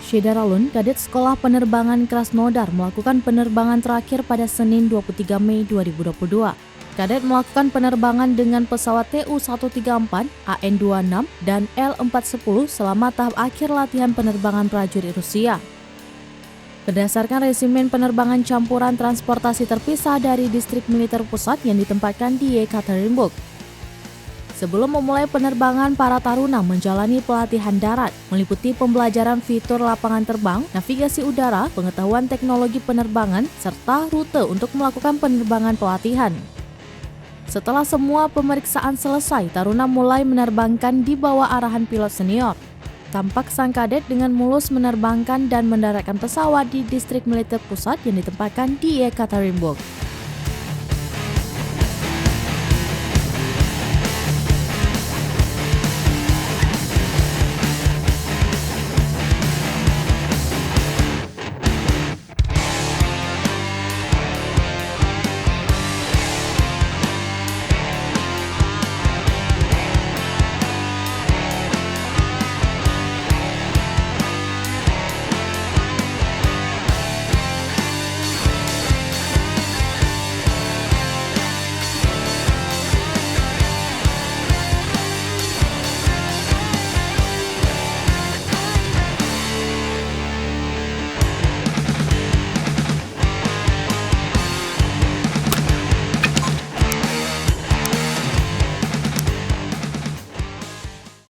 Shedaralun, Kadet Sekolah Penerbangan Krasnodar melakukan penerbangan terakhir pada Senin 23 Mei 2022. Kadet melakukan penerbangan dengan pesawat Tu-134, AN-26, dan L-410 selama tahap akhir latihan penerbangan prajurit Rusia. Berdasarkan resimen penerbangan campuran transportasi terpisah dari distrik militer pusat yang ditempatkan di Yekaterinburg. Sebelum memulai penerbangan, para taruna menjalani pelatihan darat, meliputi pembelajaran fitur lapangan terbang, navigasi udara, pengetahuan teknologi penerbangan, serta rute untuk melakukan penerbangan pelatihan. Setelah semua pemeriksaan selesai, taruna mulai menerbangkan di bawah arahan pilot senior. Tampak sang kadet dengan mulus menerbangkan dan mendaratkan pesawat di distrik militer pusat yang ditempatkan di Yekaterinburg.